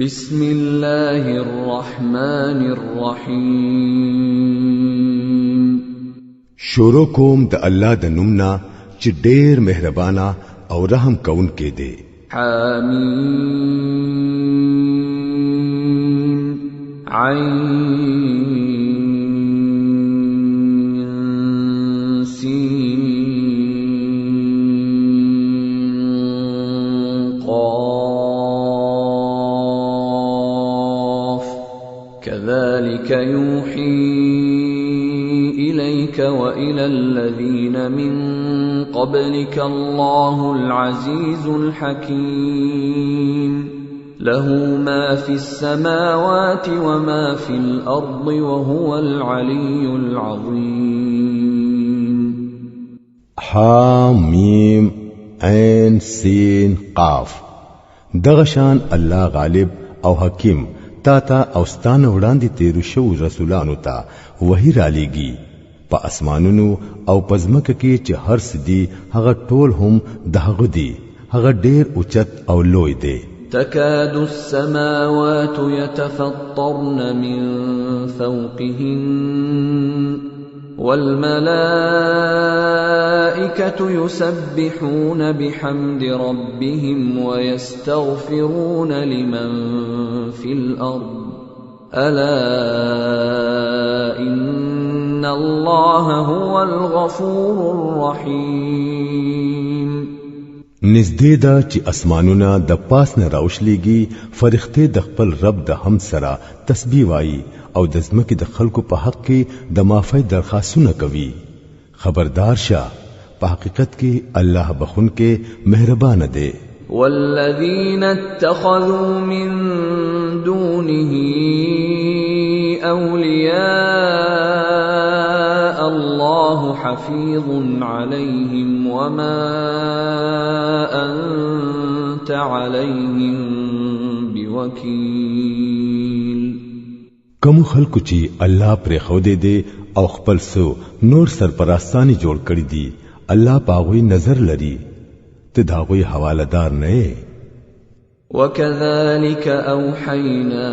بسم الله الرحمن الرحیم. شروع کوم د الله د نومنا چې ډېر مهربانا او رحم کون کې دی. حمیم عین سین كذلك يوحي إليك وإلى الذين من قبلك الله العزيز الحكيم له ما في السماوات وما في الأرض وهو العلي العظيم. حامیم عین سین قاف. دغشان الله غالب او حکیم تا او ستانه وړاندې تیر شو رسولانو ته وحی را لېږي په اسمانونو او پزمکه کې چې هر سدي هغه ټول هم دهغه دي، هغه ډېر اوچت او لوی دی. تكاد السماوات يتفطرن من فوقهن والملائكة يسبحون بحمد ربهم ويستغفرون لمن في الأرض ألا إن الله هو الغفور الرحيم. نزدې دا چې اسمانونه د پاس نه راوشلېږي، فرښتې د خپل رب د حمد سره تسبیح وایي او د ځمکې د خلکو په حق کې د معافی درخواستونه کوي. خبردار شه، په حقیقت کې الله بخون کې مهربان دی. والذین اتخذوا من دونه اولیاء الله حفیظ علیهم وما انت علیهم بوکیل. کوم خلکو چې الله پر خو دې او خپل سو نور سرپرستانی جوړ کړی دي، الله پاغوی نظر لري، ته داغوی حوالدار نه. وكذلك أوحينا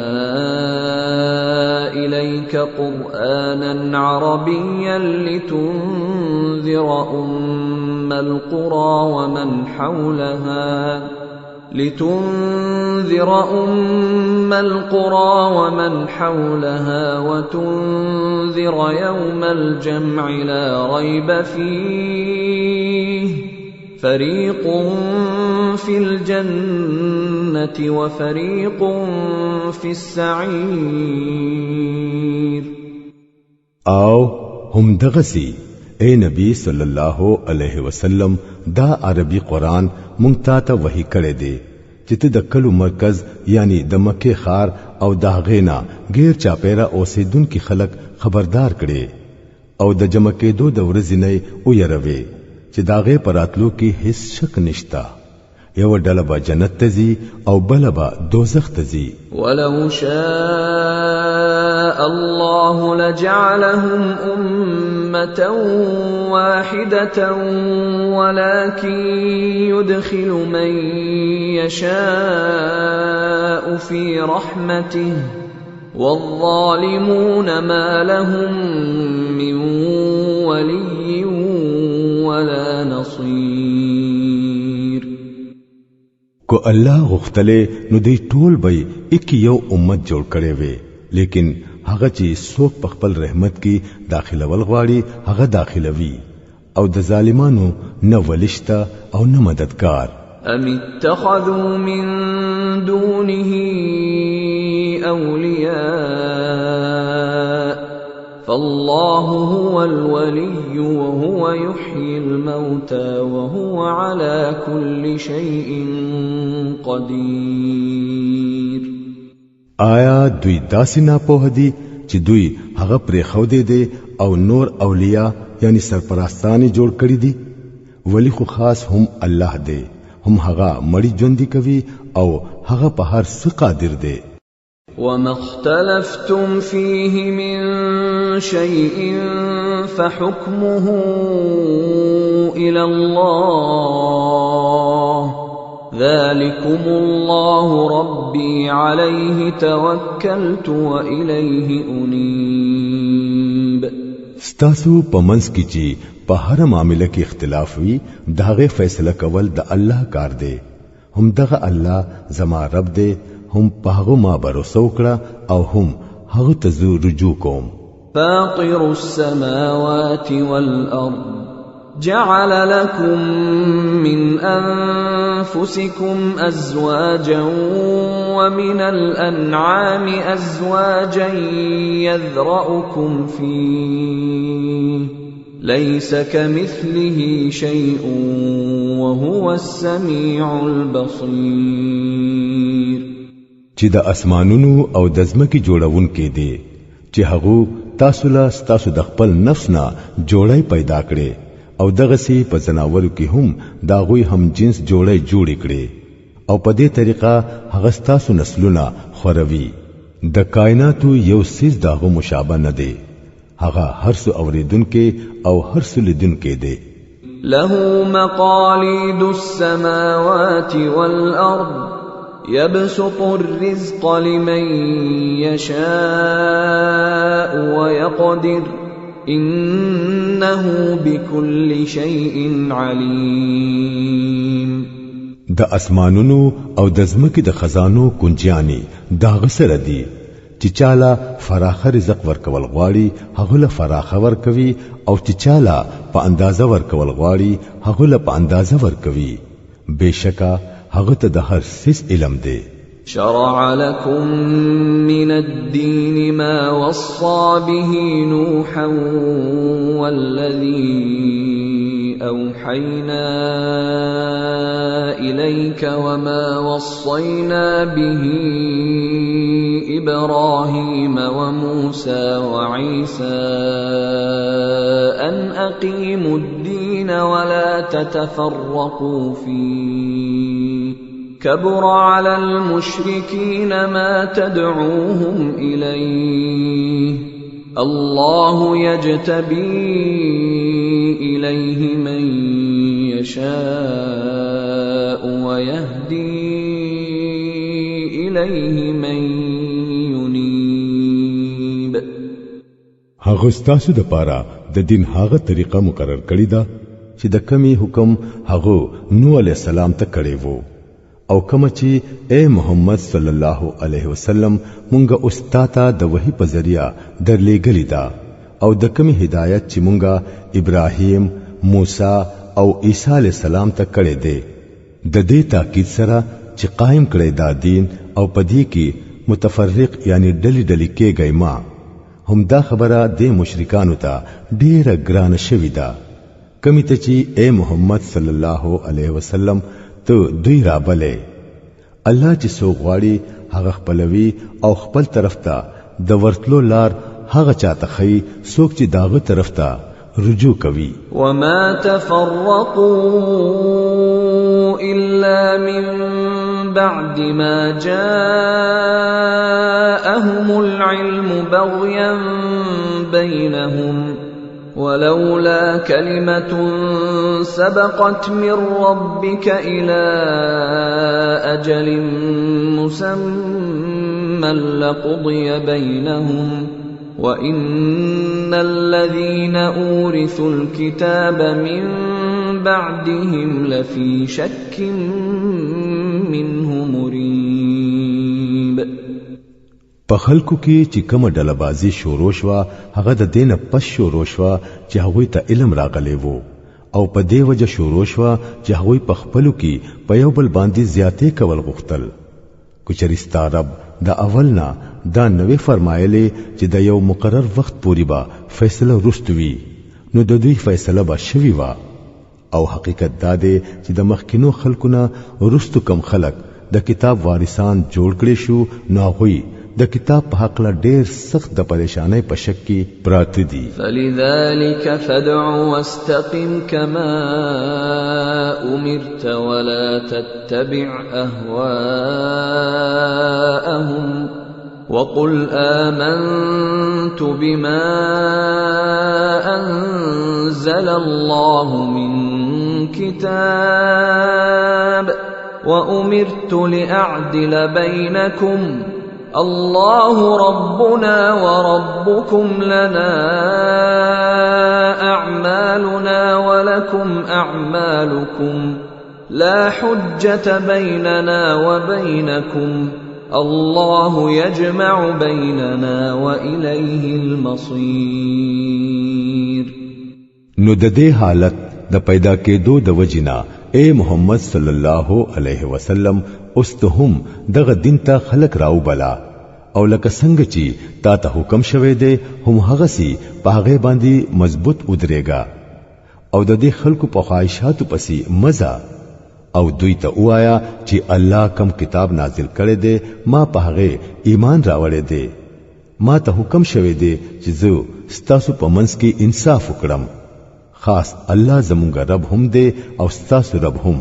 إليك قرآنا عربيا لتنذر أم القرى ومن حولها وتنذر يوم الجمع لا ريب فيه فريق في الجنة وفريق في السعير. او هم دغسی اے نبی صلی الله علیه وسلم دا عربی قرآن مونږ ته وحی کړی دی چې ته د کلو مرکز یعنی د مکه خار او د غینا غیر چاپیرا اوسیدونکو خلک خبردار کړي او د جمع کېدو د ورځې نه او يروي چې داغه پراتلو کې هیڅ شک نشتا. یو ډله به جنت ته ځي او بل به دوزخ ته ځي. ولو شاء الله لجعلهم أمة واحدة ولكن يدخل من يشاء في رحمته والظالمون ما لهم من ولي ولا نصير. کو الله غختله نو دی ټول به یک یو امت جوړ کړي وي، لیکن هغه چې څوک په خپل رحمت کې داخله ولغواړي هغه داخلوي او د ظالمانو نه ولشتا او نه مددگار. ام اتخذوا من دونه اولیاء فالله هو الولي وهو يحيي الموتى وهو على كل شيء قدير. آیا دوی داسې نه پوه دي چې دوی هغه پرې خو دي او نور اولیاء یعنی سرپرستانی جوړ کړی دي؟ ولی خو خاص هم الله دی، هم هغه مړی ژوندۍ کوي او هغه په هر څه قادر دی. وما اختلفتم فيه من شيء فحكمه إلى الله ذلكم الله ربي عليه توكلت وإليه أنيب. ستاسو پمنس کی چی په هر معاملې کې اختلاف وي داغه فیصله کول د الله کار دی. هم دغه الله زما رب دی، هم په هغه ما باور وکړه او هم هغه ته رجوع کوم. فاطر السماوات والأرض جعل لكم من أنفسكم أزواجا ومن الأنعام أزواجا يذرأكم فيه ليس كمثله شيء وهو السميع البصير. چې د اسمانونو او د ځمکې جوړون کې دی چې هغه تاسو له تاسو د خپل نفس نه جوړای پیدا کړي او دغه سي په زناورو کې هم دا غوي هم جنس جوړای جوړ کړي او په دې طریقه هغه تاسو نسلونه خوروي. د کائناتو یو سیس داغه مشابه نه دی، هغه هر څه اوریدونکو او هر څه لیدونکو دی. له مقاليد السماوات والأرض يبسط الرزق لمن يشاء ويقدر إنه بكل شيء عليم. د اسمانونو او د ځمکې د خزانو کنجیانی داغه سره دی چې چاله فراخ رزق ورکول غواړي هغه له فراخ ورکوي او چې چاله په اندازه ورکول غواړي هغه له په اندازه ورکوي. بشکا هغه ته د هر سیس علم دی. شرع لكم من الدين ما وصى به نوحا والذي أوحينا إليك وما وصينا به إبراهيم وموسى وعيسى أن أقيموا الدين ولا تتفرقوا فيه كبر على المشركين ما تدعوهم إليه الله يجتبي إليه من يشاء ويهدي إليه من ينيب. هغه ستاسو د پاره د دین هغه طریقه مقرر کړی دا چې د کمی حکم هغه نوح علیہ السلام ته کړی وو او کوم چې اے محمد صلی الله علیه وسلم مونږه استاتا د وحی په ذریعہ درلېګلی دا او د کمی هدایت چې مونږه ابراهیم، موسی او عیسی علیہ السلام ته کړی دی د دې تاکید سره چې قائم کړی دا دین او پدې کې متفرق یعنی ډلې ډلې کېږي. ما هم دا خبره د مشرکانو ته ډیره ګرانه شوې ده کمی ته چې اے محمد صلی الله علیه وسلم ته دوی را بلې الله چې سو غواړي هغه خپلوي او خپل طرف ته د ورتلو لار هغه چاته خي څوک چې داغه طرف ته رجوع کوي. وما تفرقوا إلا من بعد ما جاءهم العلم بغيا بينهم ولولا كلمة سبقت من ربك إلى أجل مسمى لقضي بينهم وإن الذين أورثوا الكتاب من بعدهم لفي شك منه مريب. په خلکو کې چې کومه ډلبازي شروع شوه هغه د دینه پس شروع شوه چې هغوی ته علم راغلی وو او په دې وجه شروع شوه چې هغوی په خپلو کې په یو بل باندې زیاتې کول غوښتل. کچری ستارب د اولنا دا نوې فرمایلې چې د یو مقرر وخت پورې به فیصله رستوي نو د دوی فیصله به شوي وا او حقیقت دا دی چې د مخکینو خلکونه رستو کم خلک د کتاب وارثان جوړ کړي شو نو هغوی د کتاب په حق له ډېر سخت د پریشانۍ په شک کې پراته دي. فلذلك فادع واستقم كما أمرت ولا تتبع أهواءهم وقل آمنت بما أنزل الله من كتاب وأمرت لأعدل بينكم الله ربنا وربكم لنا أعمالنا ولكم أعمالكم لا حجة بيننا وبينكم الله يجمع بيننا وإليه المصير. نو د دې حالت د پیدا کېدو د وجنا اے محمد صلی الله علیه وسلم اوس ته هم دغه دین ته خلق راو بلا او لکه څنګه چې تا ته حکم شوه دی هم هغه سي پاغه باندې مضبوط ودرېګا او د دې خلکو په خواهشاتو پسې مزه او دوی ته وایا چې الله کم کتاب نازل کړي دی ما پاغه ایمان راوړې دی ما ته حکم شوه دی چې زه ستاسو په منځ کې انصاف وکړم خاص الله زمونږ رب هم دی او ستاسو رب هم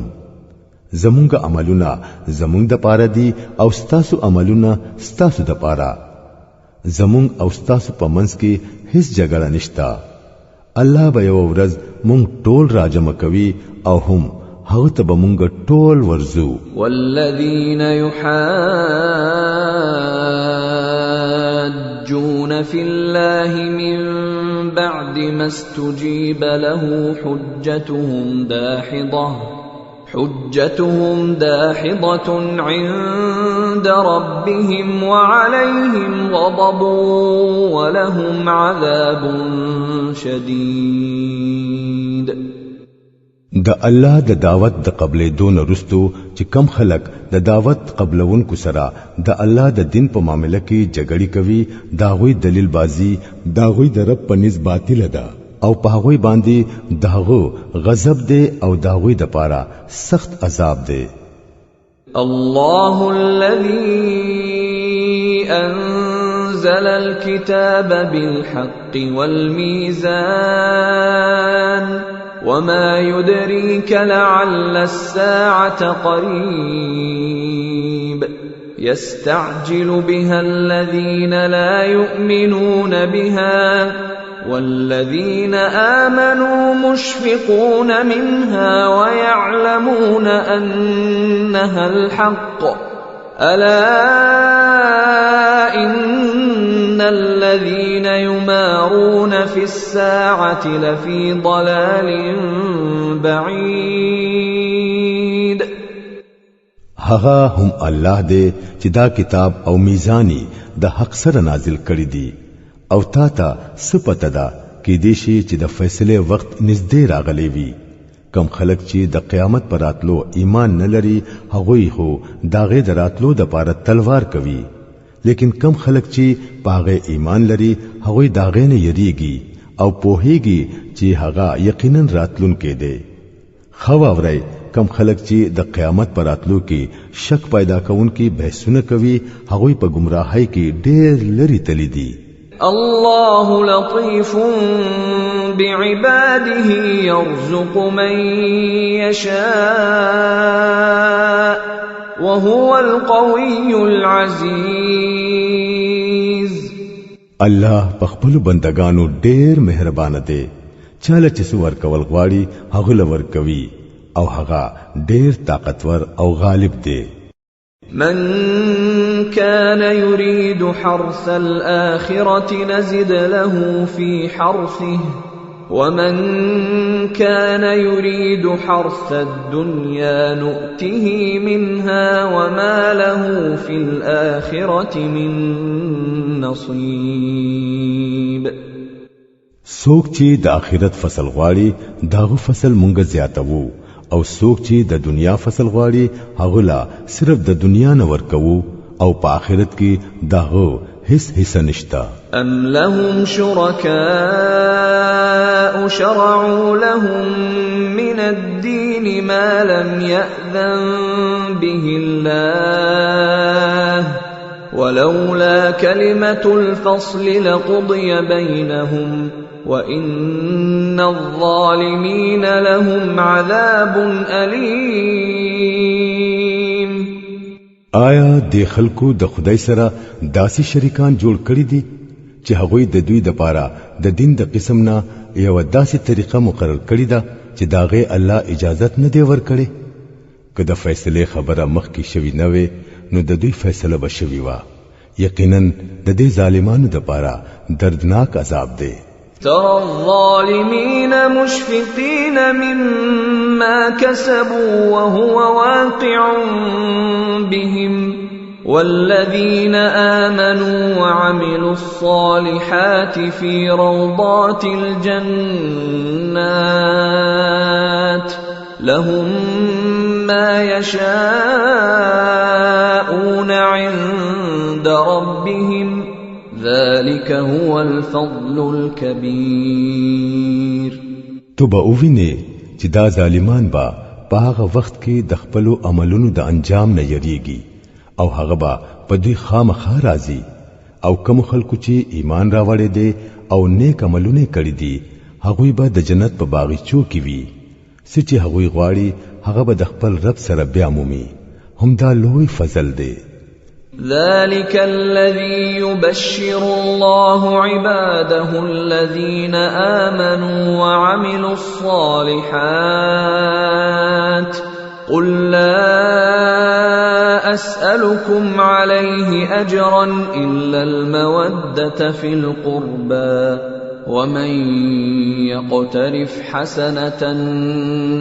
زمونږ عملونه زمونږ د پاره دي او ستاسو عملونه ستاسو د پاره زمونږ او ستاسو په منځ کې هیڅ جګړه نشتا الله به یو ورځ مونږ ټول راجمع کوي او هم هغه ته به مونږ ټول ورزو. والذین يحاجون فی الله من بعد ما استجيب له حجتهم داحضة عند ربهم وعليهم غضب ولهم عذاب شديد. د الله د دعوت د قبلې دون رستو چې کم خلق د دعوت قبلونکو سره د الله د دین په معاملې کې جګړې کوي داغوی دلیل بازی داغوی د رب په نسبت باطل ده او په هغه باندې داغو غضب دی او داغوی د پاره سخت عذاب دی. الله الذي انزل الكتاب بالحق والميزان وما يدريك لعل الساعة قريب يستعجل بها الذين لا يؤمنون بها والذين آمنوا مشفقون منها ويعلمون أنها الحق ألا إن الذين يمارون في الساعة لفي ضلال بعيد. هغه هم الله دې چې دا کتاب او میزانی د حق سره نازل کړی دی او تا ته سپته ده کې دې شي چې د فیصله وخت نږدې راغلی وي. کم خلک چې د قیامت پر راتلو ایمان نه لري هغوی هو داغه دراتلو د پاره تلوار کوي لیکن کم خلک چې پاغه ایمان لري هغوی داغه نه یریږي او پوهیږي چې هغه یقینا راتلون کې دی. خو اوري کم خلک چې د قیامت پر راتلو کې شک پیدا کوونکي بحثونه کوي هغوی په گمراهۍ کې ډېر لري تللی دي. الله لطيف بعباده يرزق من يشاء وهو القوي العزيز. الله په خپل بندگانو ډېر مهربان دی چاله چې څور کول غواړي هغه لور کوي او هغه ډېر طاقتور او غالب دی. من كان يريد حرث الآخرة نزد له في حرثه ومن كان يريد حرث الدنيا نؤته منها وما له في الآخرة من نصيب. څوک چې د آخرت فصل غواړي داغه فصل مونږ زیاتوو او څوک چې د دنیا فصل غواړي هغه لا صرف د دنیا نه ورکوو او په آخرت کې داغه هیڅ حصہ نشتا. ام لهم شركاء شرعوا لهم من الدين ما لم يأذن به الله ولولا كلمة الفصل لقضي بينهم وَإِنَّ الظَّالِمِينَ لَهُمْ عَذَابٌ أَلِيمٌ. آیا د خلکو د خدای سره داسې شریکان جوړ کړی دي چې هغوی د دوی د پاره د دین د قسم نه یو داسې طریقه مقرر کړی ده چې داغه الله اجازت نه دی ورکړي که د فیصله خبره مخ کی شوی نه وي نو د دوی فیصله بشوي وا یقینا د دې ظالمانو د پاره دردناک عذاب دی ترى الظالمين مشفقين مما كسبوا وهو واقع بهم والذين آمنوا وعملوا الصالحات في روضات الجنات لهم ما يشاءون عند ربهم ذلك هو الفضل الكبير تو به اووینه چې دا ظالمان با په هغه وخت کې د خپل عملونو د انجام نه یریږي او هغه با په دوی خامخا راځي او کوم خلکو چې ایمان راوړي دي او نیک عملونه کړی دي هغه به د جنت په باغچو کې وي چې هغه غواړي هغه به د خپل رب سره بیا مومي هم دا لوی فضل دی ذلك الذي يبشر الله عباده الذين آمنوا وعملوا الصالحات قل لا أسألكم عليه أجرا إلا المودة في القربى ومن يقترف حسنة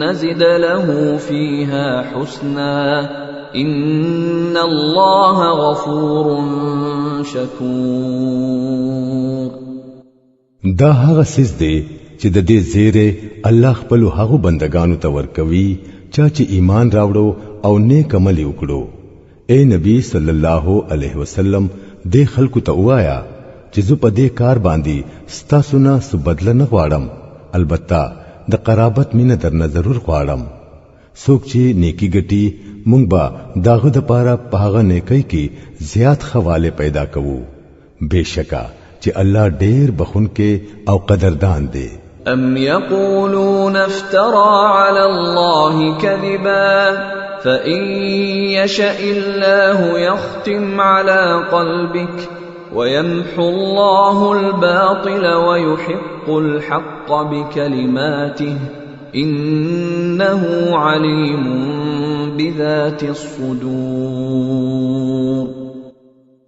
نزد له فيها حسنا إن الله غفور شكور دا هغه سیس دی چې د دې زیره الله خپل هغه بندگانو ته ورکوي چې ایمان راوړو او نیک عمل وکړو اے نبی صلی الله علیه وسلم دې خلکو ته وایا چې زه په دې کار باندې ستاسو نه څه بدله نه غواړم البته د قرابت مینه درنه ضرور غواړم څوک چې نیکی ګټي مونږ به داغه د پاره په هغه نیکی کې زیات خواله پیدا کوو بهشکه چې الله ډېر بخونکې او قدردان دی أم يقولون افترى على الله كذبا فإن يشأ الله يختم على قلبك ويمحو الله الباطل ويحق الحق بكلماته إنه عليم بذات الصدور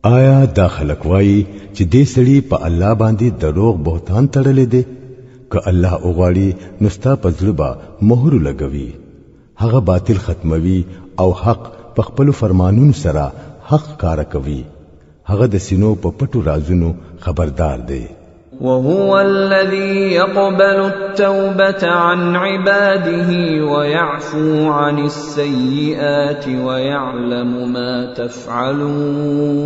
آیا دا خلق وای چې دې سړي په الله باندې دروغ بهتان تړلې دي که الله اوغاړي نستا پزړبا مهر لګوي هغه باطل ختموي او حق په خپل فرمانونو سره حق کار کوي هغه د سينو په پټو رازونو خبردار دی وهو الذي يقبل التوبة عن عباده ويعفو عن السيئات ويعلم ما تفعلون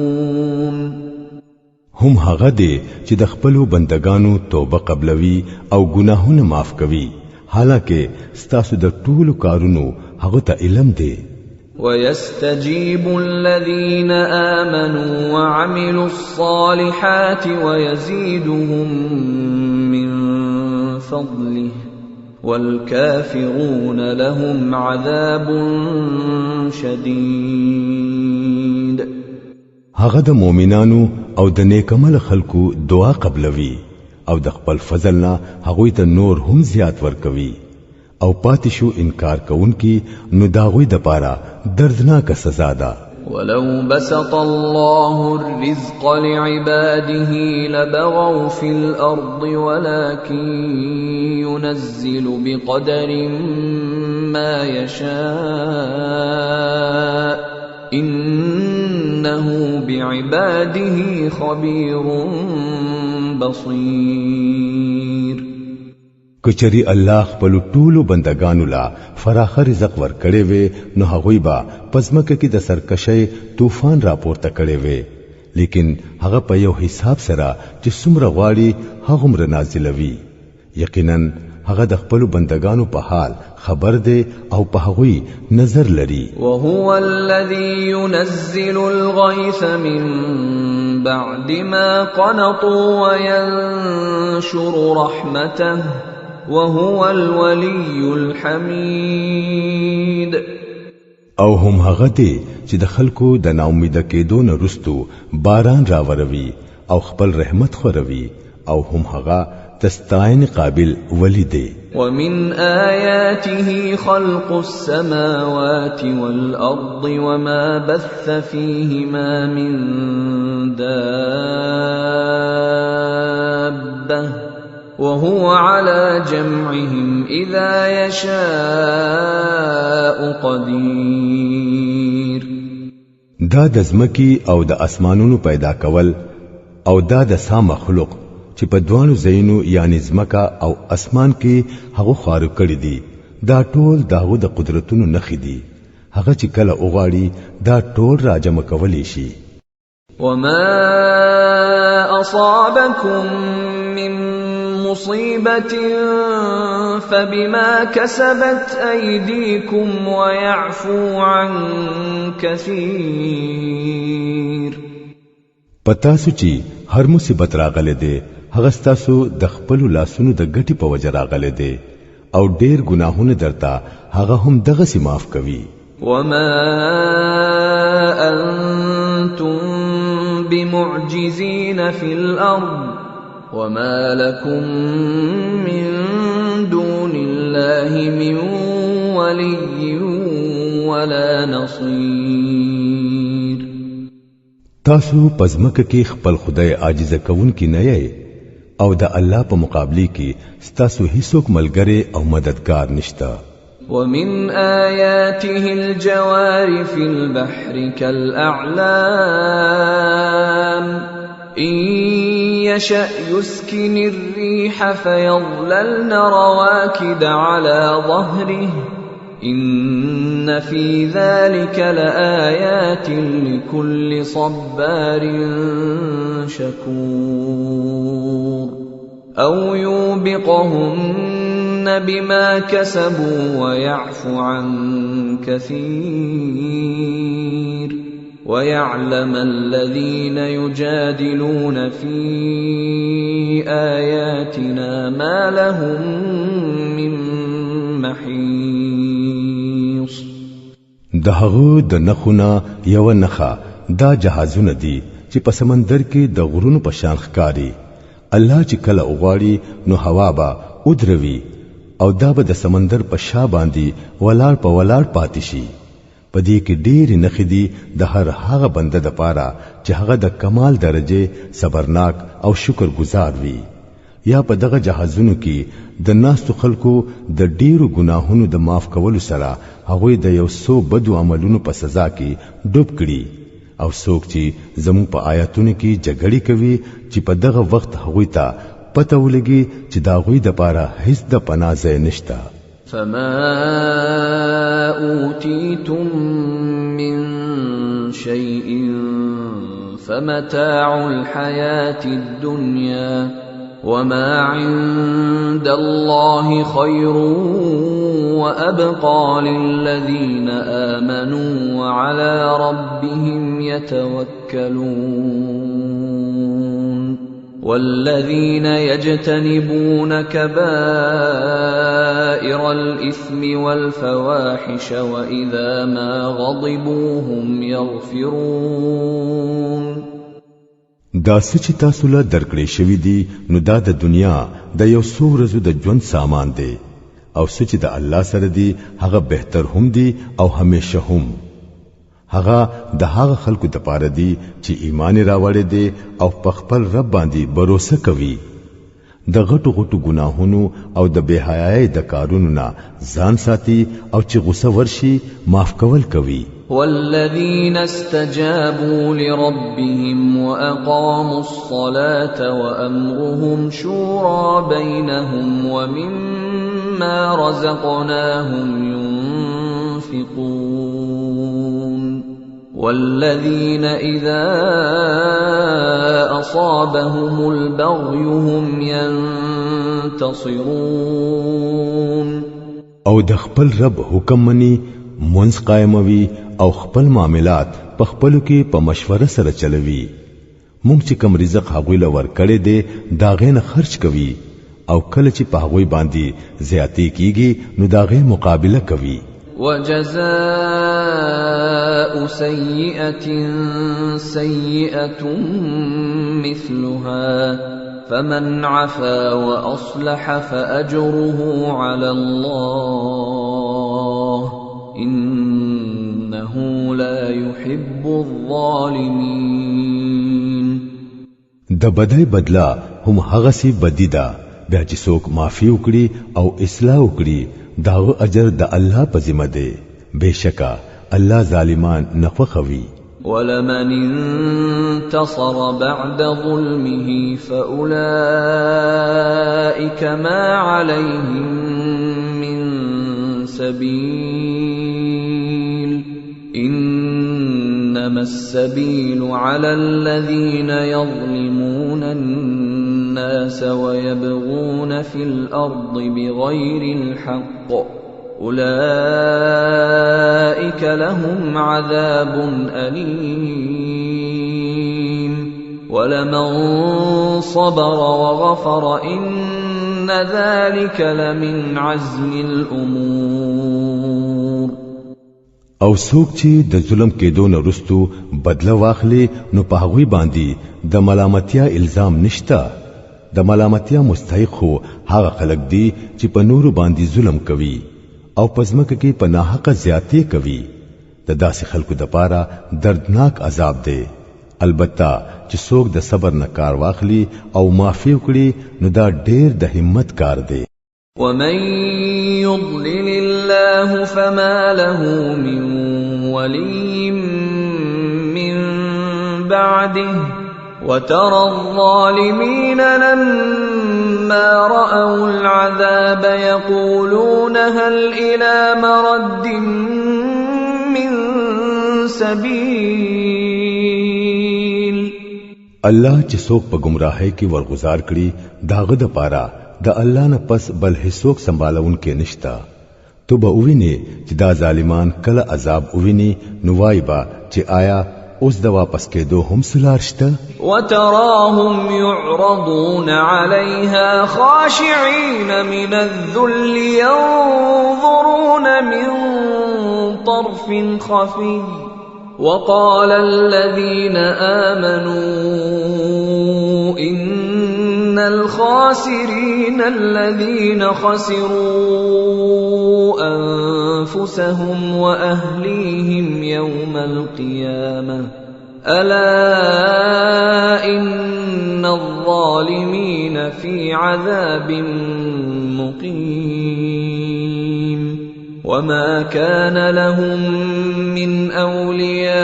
هم هغه دی چې د خپل بندگانو توبه قبلوي او ګناهونه معاف کوي حالکه ستاسو د ټولو کارونو هغه ته علم دی ويستجيب الذين آمنوا وعملوا الصالحات ويزيدهم من فضله والكافرون لهم عذاب شديد هغه د مؤمنانو او د نیکمل خلکو دعا قبلوي او د خپل فضل نه هغه ته نور هم زیات ورکوي او پاتشو انکار کوونکی نو داغوی د پاره دردناک سزا ده ولو بسط الله الرزق لعباده لبغوا في الأرض ولكن ينزل بقدر ما يشاء إنه بعباده خبير بصير کچری الله خپل ټولو بندگانو لا فراخ رزق ورکړي وي نو هغوی با پزمکه کې د سرکشي طوفان راپورته کړي وي لیکن هغه په یو حساب سره چې څومره غواړي هغه مر نازلوي یقینا هغه د خپل بندگانو په حال خبر دی او په هغوی نظر لري وهو الذي ينزل الغيث من بعد ما قنطوا وينشر رحمته وهو الولي الحميد او هم هغه دی چې د خلکو د ناامید کېدو نه رستو باران راوروي او خپل رحمت خوروي او هم هغه تستعین قابل ولی دی. ومن آياته خلق السماوات والأرض وما بث فيهما من دابة وهو على جمعهم إذا يشاء قدير. دا د ځمکې او د اسمانونو پیدا کول او دا د سا مخلوق چې په دوانو زینو یعنی ځمکه او اسمان کې هغه خارق کړی دي، دا ټول داغه د قدرتونو نخې دي. هغه چې کله اوغاړي دا ټول راجم کولی شي. وما أصابكم من مصيبة فبما كسبت أيديكم ويعفو عن كثير. پتا سو چې هر مصیبت راغله ده هغه ستاسو د خپل لاسونو د ګټي په وجه راغله ده او ډېر ګناهونه درته هغه هم دغه سي معاف کوي. وما أنتم بمعجزين في الأرض وما لكم من دون الله من ولي ولا نصير. تاسو پزمک کې خپل خدای عاجز کون کی نه یې او د الله په مقابله کې ستاسو هیڅوک ملګری او مددگار نشتا. ومن آياته الجوار في البحر كالأعلام إن يشأ يسكن الريح فيظللن رواكد على ظهره إن في ذلك لآيات لكل صبار شكور. أو يوبقهن بما كسبوا ويعفو عن كثير ويعلم الذين يجادلون في آياتنا ما لهم من محيص. دهغه د نخونه یو نخه دا جهازونه دي چې په سمندر کې د غرونو په شان ښکاری. الله چې کله وغواړي نو هوا به ودروي او دا به د سمندر په شا باندې ولاړ په ولاړ پاتې شي. په دې کې ډېر نخې دي د هر هغه بنده د پاره چې هغه د کمال درجه صبرناک او شکر گزار وي. یا په دغه جهازونو کې د ناستو خلکو د ډیرو ګناهونو د معاف کولو سره هغه د یو څو بدو عملونو په سزا کې ډوب کړي او څوک چې زمو په آیاتونو کې جګړې کوي چې په دغه وخت هغه ته پته ولګي چې دا غوي د پاره هیڅ د پناه ځای نشته. فما أوتيتم من شيء فمتاع الحياة الدنيا وما عند الله خير وأبقى للذين آمنوا وعلى ربهم يتوكلون. والذين يجتنبون كبائر الإثم والفواحش وإذا ما غضبوا هم يغفرون. دا چې تاسو له درکړې شوی دی نو دا د دنیا د یو څو ورځو د ژوند سامان دی او چې د الله سره دی هغه بهتر هم دی او همیشه هم. هغه د هغه خلکو د پاره دی چې ایمان راوړي دي او په خپل رب باندې باور کوي. د غټو غټو ګناهونو او د بهایي د کارونو نه ځان ساتي او چې غصه ورشي معاف کول کوي. والذين استجابوا لربهم وأقاموا الصلاة وأمرهم شورى بينهم ومما رزقناهم ينفقون. والذين إذا أصابهم البغي هم ينتصرون. او د خپل رب حکم مني منځ قائموي او خپل معاملات په خپلو کې په مشوره سره چلوي. مونږ چې کوم رزق هغوی له ورکړې دي داغې نه خرج کوي او کله چې په هغوی باندې زیاتې کیږي نو داغې مقابله کوي. وجزاء سيئة سيئة مثلها فمن عفا وأصلح فأجره على الله إنه لا يحب الظالمين. د بدای بدلا هم هغه سی بدی دا بیا چې څوک معافي وکړي او اصلاح وکړي داغه اجر د الله په ذمہ دی. بشکا الله ظالمان نه خوښوي. ولمن انتصر بعد ظلمه فأولئك ما عليهم من سبيل إنما السبيل على الذين يظلمون الناس ويبغون في الأرض بغير الحق أولئك لهم عذاب أليم ولمن صبر وغفر إن ذلك لمن عزم الأمور. او څوک چې د ظلم کېدو نه رستو بدله واخلي نو په هغوی باندې د ملامتیا الزام نشتا. د ملامتیا مستحق خو هغه خلک دي چې په نورو باندې ظلم کوي او پزمک کې په ناحقه زیاتې کوي. د داسې خلکو د پاره دردناک عذاب دی. البته چې څوک د صبر نه کار واخلي او معافي وکړي نو دا ډېر د همت کار دی. ومن يضلل الله فما له من ولي من بعده وترى الظالمين لما رأوا العذاب يقولون هل إلى مرد من سبيل. الله چې څوک په گمراهۍ کې ورغزار کړي داغه د پاره د الله نه پس بل هیڅوک سنبالون کې نشتا. تو به ویني چې دا ظالمان کله عذاب ویني نو وای با چې آیا اوس د واپس کېدو هم سلار شته. وتراهم يعرضون عليها خاشعين من الذل ينظرون من طرف خفي وقال الذين آمنوا إن الخاسرين الذين خسروا أنفسهم وأهليهم يوم القيامة ألا إن الظالمين في عذاب مقيم وما كان لهم من أولياء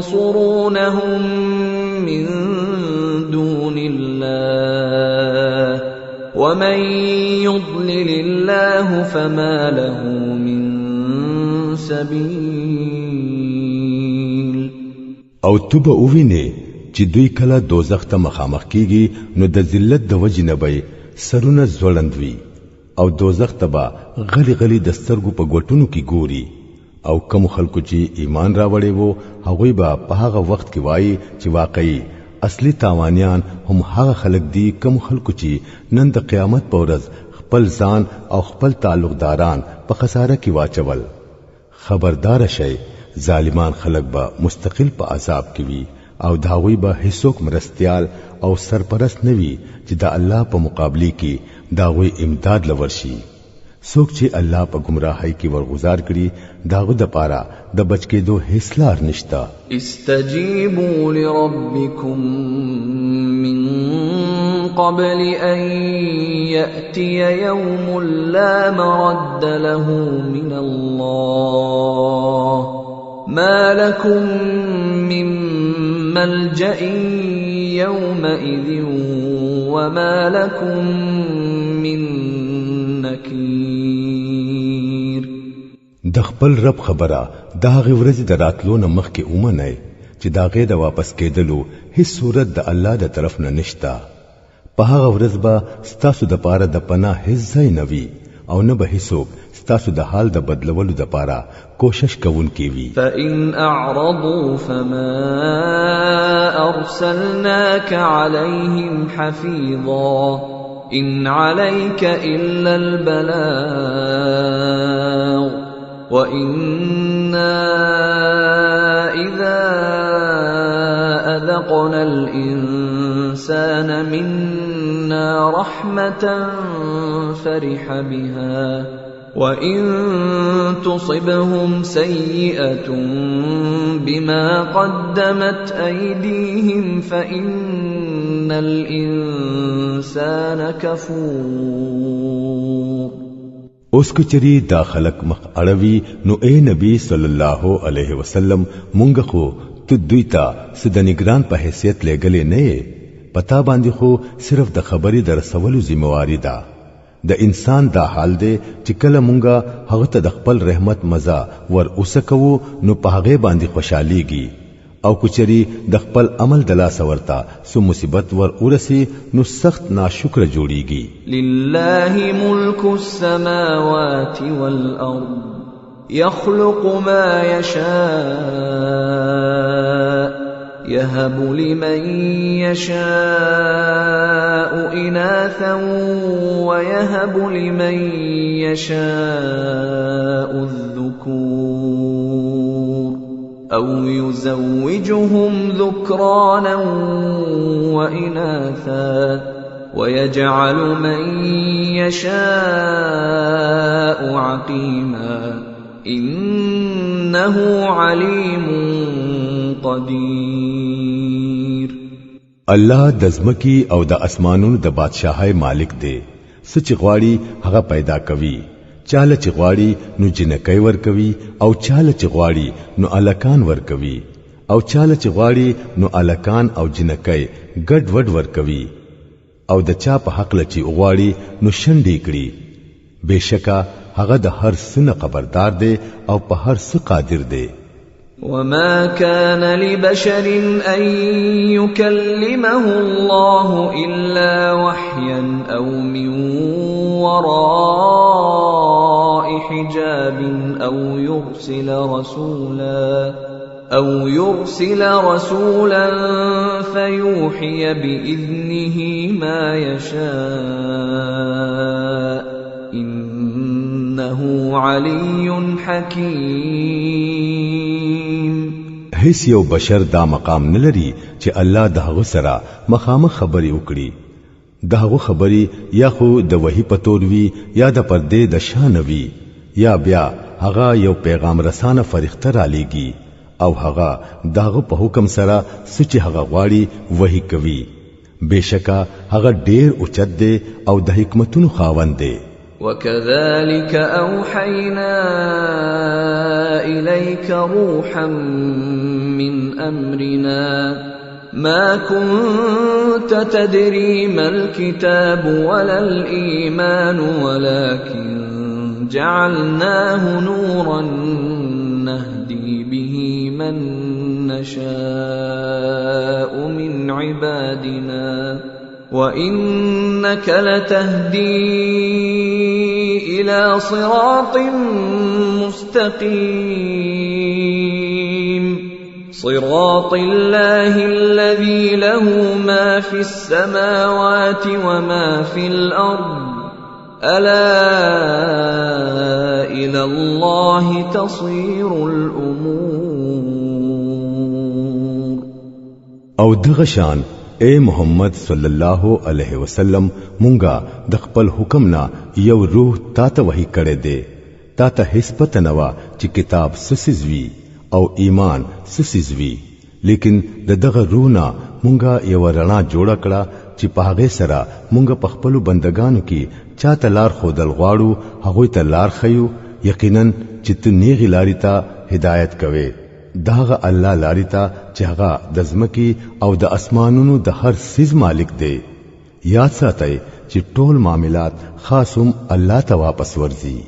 ينصرونهم من دون الله ومن يضلل الله فما له من سبيل. او تبا اووینه چې دوی کله دوزخ ته مخامخ کیږي نو د ذلت د وجې نه به سرونه زولندوي او دوزخ تبا غلی غلی د سترګو په ګوټونو کې ګوري او کوم خلکو چې ایمان راوړي وو هغوی به په هغه وخت کې وایي چې واقعي اصلي تاوانیان هم هغه خلک دي کوم خلکو چې نن د قیامت په ورځ خپل ځان او خپل تعلقداران په خساره کې واچول. خبردار شئ ظالمان خلک به مستقل په عذاب کې وي او داوی به هیڅوک مرستيال او سرپرست نوي چې د الله په مقابله کې داوی امداد لورشي. څوک چې الله په گمراهۍ کې ورغزار کړي داغه د پاره د بچکیدو هیڅ لار نشتا. استجیبوا لربکم من قبل ان یأتی یوم لا مرد له من الله ما لكم من ملجأ يومئذ وما لكم من نكير. د خپل رب خبره دا غوړځ د راتلو نه مخکې اومنه چې دا غې د واپس کېدلو هیڅ صورت د الله د طرف نه نشتا. په هغه ورځ به ستاسو د پاره د پناه هیڅ ځای نه وي او نه به هیڅوک ستاسو د حال د بدلولو د پاره کوشش کوونکی وي. فإن أعرضوا فما أرسلناك عليهم حفيظا إن عليك إلا البلاغ وإنا إذا أذقنا الإنسان منا رحمة فرح بها وإن تصبهم سيئة بما قدمت أيديهم فإن الإنسان كفور. اوس کچری دا خلق مخ اړوي نو اے نبی صلی الله علیه وسلم مونږ خو ته دوی ته سد نگران په حیثیت لګلې نه پتا باندې خو صرف د خبرې در سوالو ذمہواری ده. د انسان دا حال دی چې کله مونږه هغه ته د خپل رحمت مزه ور اوسکو نو په هغه باندې خوشاليږي او کچری د خپل عمل د لاس ورتا سو مصیبت ور ورسی نو سخت ناشکر جوړیږي. لله ملک السماوات والارض يخلق ما يشاء يهب لمن يشاء إناثا ويهب لمن يشاء الذكور أو يزوجهم ذكرانا وإناثا ويجعل من يشاء عقيما إنه عليم قدیر. الله د ځمکې او د اسمانونو د بادشاہي مالک دی. سچ غواړي هغه پیدا کوي، چاله چې غواړي نو جنکۍ ور کوي او چاله چې غواړي نو الکان ور کوي او چاله چې غواړي نو الکان او جنکۍ ګډ وډ ور کوي او د چا په حق لچې غواړي نو شنډې کړي. بشکا هغه د هر څه خبردار دی او په هر څه قادر دی. وما كان لبشر أن يكلمه الله إلا وحيا أو من وراء حجاب أو يرسل رسولا فيوحي بإذنه ما يشاء إنه علي حكيم. هیڅ یو بشر دا مقام نه لري چې الله دغه سره مخامخ خبري وکړي. دغه خبري یا خو د وحي پتور وی یا د پردې د شان وی یا بیا هغه یو پیغام رسانه فرښتہ را لېږي او هغه دغه په حکم سره سچ هغه غواړي وحي کوي. بشکا هغه ډېر اوچت دی او د حکمتونو خاوند دی. وكذلك أوحينا إليك روحا من أمرنا ما كنت تدري ما الكتاب ولا الإيمان ولكن جعلناه نورا نهدي به من نشاء من عبادنا وإنك لتهدي إلى صراط مستقيم صراط الله الذي له ما في السماوات وما في الأرض ألا إلى الله تصير الأمور. او دغشان اے محمد صلی الله علیه وسلم مونږه د خپل حکم نه یو روح تا ته وحی کړی دی. تا ته هیڅ پته نه وا چې کتاب سسیزوي او ایمان سسیزوي، لیکن دغه روح نه مونږه یو رڼا جوړ کړه چې په هغه سره مونږ په خپل بندگانو کې چاته لار خودل غواړو هغه ته لار خيو. یقینا چې ته نیغي لاري ته هدایت کوي. داغه الله لاري ته چې هغه د ځمکې او د اسمانونو د هر سیز مالک دی. یاد ساتئ چې ټول معاملات خاصم الله ته واپس ورځي.